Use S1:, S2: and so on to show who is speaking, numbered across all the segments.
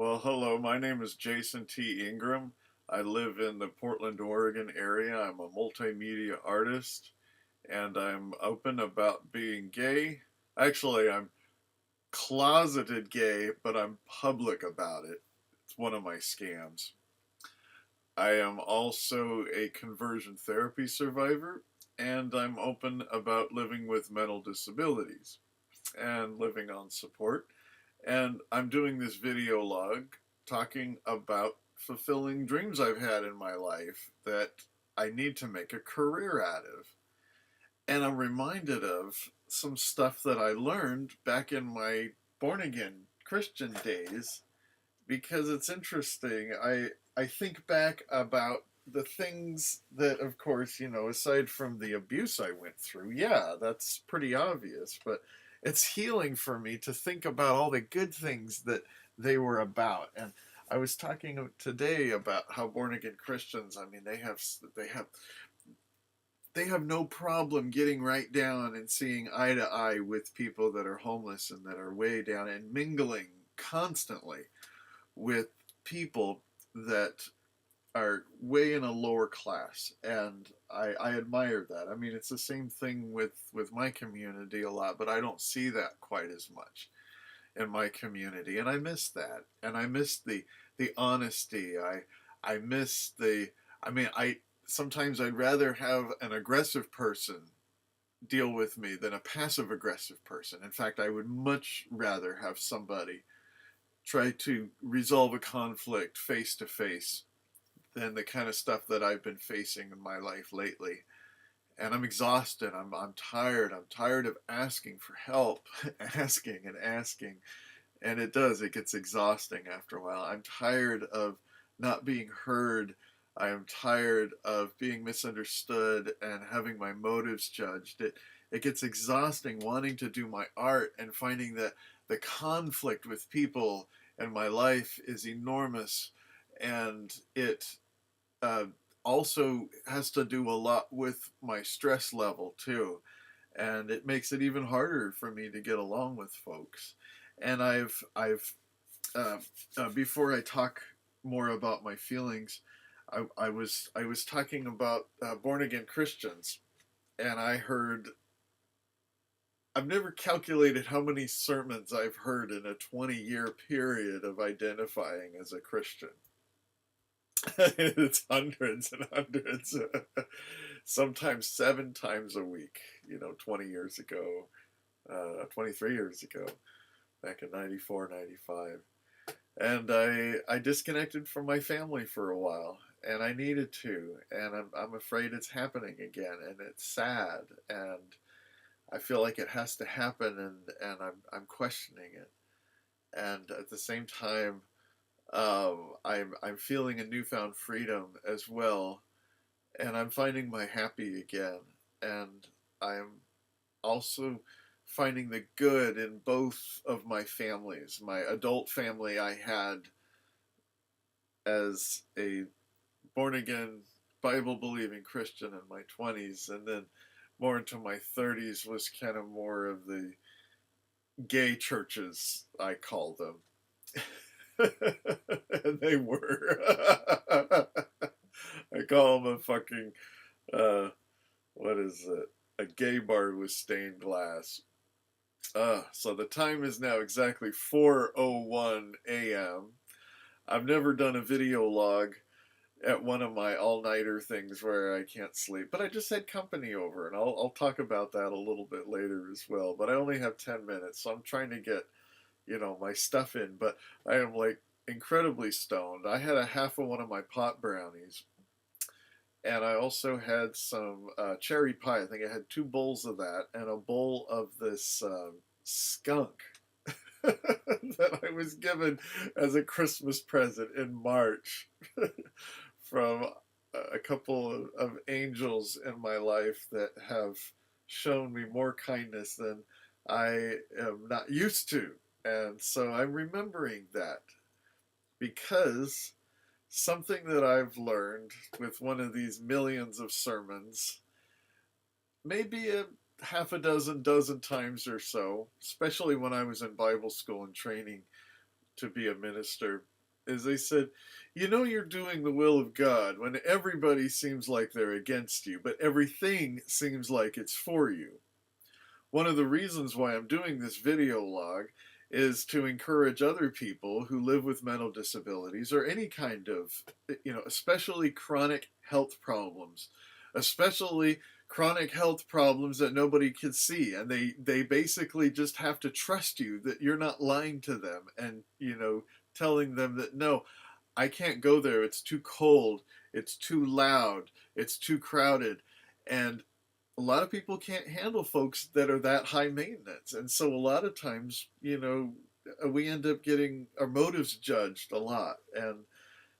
S1: Well, hello, my name is Jason T. Ingram. I live in the Portland, Oregon area. I'm a multimedia artist and I'm open about being gay. Actually, I'm closeted gay, but I'm public about it. It's one of my scams. I am also a conversion therapy survivor and I'm open about living with mental disabilities and living on support. And I'm doing this video log talking about fulfilling dreams I've had in my life that I need to make a career out of. And I'm reminded of some stuff that I learned back in my born again Christian days because it's interesting. I think back about the things that, of course, aside from the abuse I went through, yeah, that's pretty obvious, but it's healing for me to think about all the good things that they were about. And I was talking today about how born again Christians, I mean, they have no problem getting right down and seeing eye to eye with people that are homeless and that are way down and mingling constantly with people that are way in a lower class, and I admire that. I mean, it's the same thing with my community a lot, but I don't see that quite as much in my community, and I miss that, and I miss the honesty. I miss the. I mean, I sometimes I'd rather have an aggressive person deal with me than a passive aggressive person. In fact, I would much rather have somebody try to resolve a conflict face to face than the kind of stuff that I've been facing in my life lately. And I'm exhausted. I'm tired. I'm tired of asking for help, asking and asking. And it gets exhausting after a while. I'm tired of not being heard. I am tired of being misunderstood and having my motives judged. It gets exhausting wanting to do my art and finding that the conflict with people in my life is enormous, and it uh, also has to do a lot with my stress level too, and it makes it even harder for me to get along with folks. And I've uh, before I talk more about my feelings, I was talking about born again Christians, and I heard. I've never calculated how many sermons I've heard in a 20-year period of identifying as a Christian. It's hundreds and hundreds, sometimes 7 times a week, 20 years ago, 23 years ago, back in 94, 95. And I disconnected from my family for a while, and I needed to, and I'm afraid it's happening again, and it's sad, and I feel like it has to happen, and I'm questioning it. And at the same time, I'm feeling a newfound freedom as well, and I'm finding my happy again, and I'm also finding the good in both of my families. My adult family I had as a born again Bible believing Christian in my 20s, and then more into my 30s was kind of more of the gay churches, I call them. And they were. I call them a fucking, uh, what is it? A gay bar with stained glass. So the time is now exactly 4:01 a.m. I've never done a video log at one of my all-nighter things where I can't sleep, but I just had company over, and I'll talk about that a little bit later as well. But I only have 10 minutes, so I'm trying to get my stuff in. But I am like incredibly stoned. I had a half of one of my pot brownies, and I also had some cherry pie. I think I had 2 bowls of that and a bowl of this skunk that I was given as a Christmas present in March from a couple of angels in my life that have shown me more kindness than I am not used to. And so I'm remembering that because something that I've learned with one of these millions of sermons, maybe a half a dozen times or so, especially when I was in Bible school and training to be a minister is they said, you know, you're doing the will of God when everybody seems like they're against you, but everything seems like it's for you. One of the reasons why I'm doing this video log is to encourage other people who live with mental disabilities or any kind of, especially chronic health problems, especially chronic health problems that nobody can see. And they basically just have to trust you that you're not lying to them and, telling them that, no, I can't go there. It's too cold. It's too loud. It's too crowded. And a lot of people can't handle folks that are that high maintenance. And so a lot of times, we end up getting our motives judged a lot. And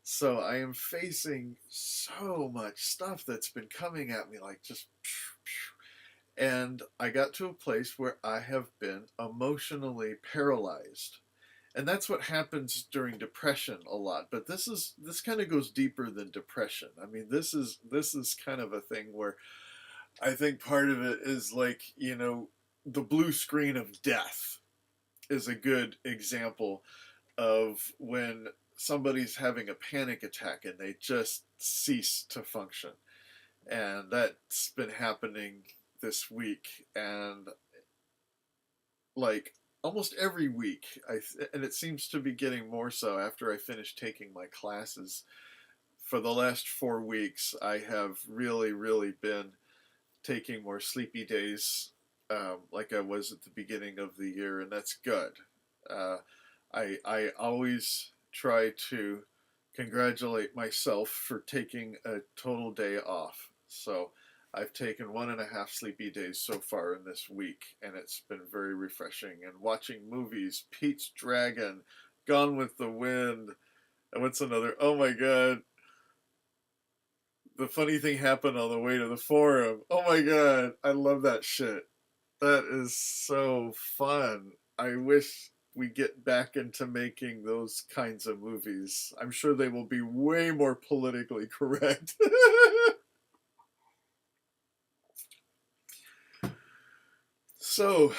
S1: so I am facing so much stuff that's been coming at me like just. And I got to a place where I have been emotionally paralyzed. And that's what happens during depression a lot. But this kind of goes deeper than depression. I mean, this is kind of a thing where I think part of it is like, the blue screen of death is a good example of when somebody's having a panic attack and they just cease to function. And that's been happening this week. And like almost every week, and it seems to be getting more so after I finish taking my classes. For the last 4 weeks, I have really, really been taking more sleepy days, like I was at the beginning of the year, and that's good. I always try to congratulate myself for taking a total day off. So I've taken 1.5 sleepy days so far in this week, and it's been very refreshing. And watching movies, Pete's Dragon, Gone with the Wind, and what's another? Oh my God. The funny thing happened on the way to the forum. Oh my God. I love that shit. That is so fun. I wish we get back into making those kinds of movies. I'm sure they will be way more politically correct. So,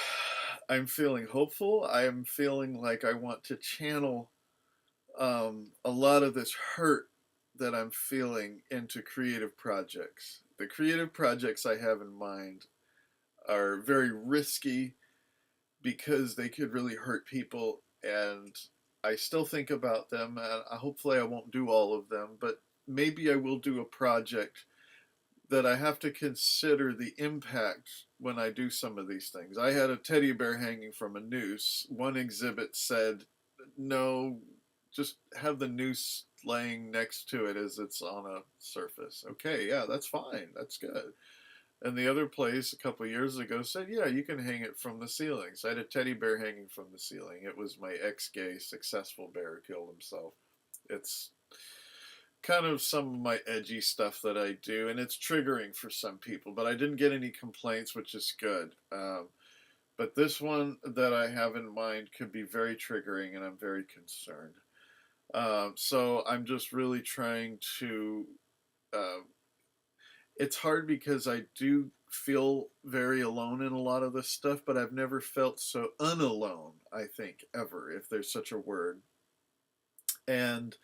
S1: I'm feeling hopeful. I am feeling like I want to channel a lot of this hurt that I'm feeling into creative projects. The creative projects I have in mind are very risky because they could really hurt people, and I still think about them, and hopefully I won't do all of them, but maybe I will do a project that I have to consider the impact when I do some of these things. I had a teddy bear hanging from a noose. One exhibit said, no, just have the noose laying next to it as it's on a surface. Okay, yeah, that's fine. That's good. And the other place a couple of years ago said, yeah, you can hang it from the ceiling. So I had a teddy bear hanging from the ceiling. It was my ex-gay successful bear who killed himself. It's kind of some of my edgy stuff that I do, and it's triggering for some people, but I didn't get any complaints, which is good. But this one that I have in mind could be very triggering, and I'm very concerned. So I'm just really trying to. It's hard because I do feel very alone in a lot of this stuff, but I've never felt so unalone, I think, ever, if there's such a word. And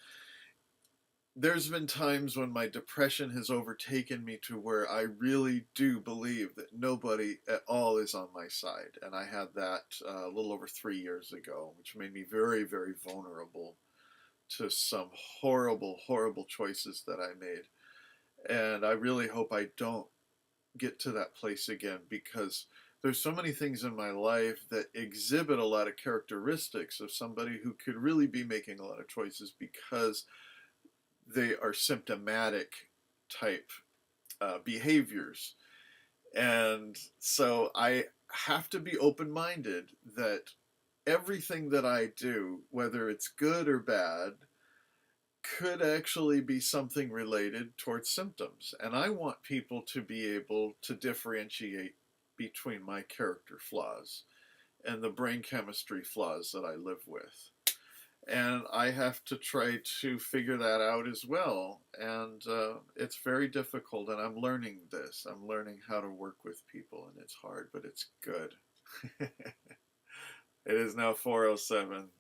S1: there's been times when my depression has overtaken me to where I really do believe that nobody at all is on my side. And I had that a little over 3 years ago, which made me very, very vulnerable to some horrible, horrible choices that I made. And I really hope I don't get to that place again, because there's so many things in my life that exhibit a lot of characteristics of somebody who could really be making a lot of choices because they are symptomatic type behaviors. And so I have to be open-minded that everything that I do, whether it's good or bad, could actually be something related towards symptoms. And I want people to be able to differentiate between my character flaws and the brain chemistry flaws that I live with. And I have to try to figure that out as well. And it's very difficult, and I'm learning this. I'm learning how to work with people, and it's hard, but it's good. It is now 4:07.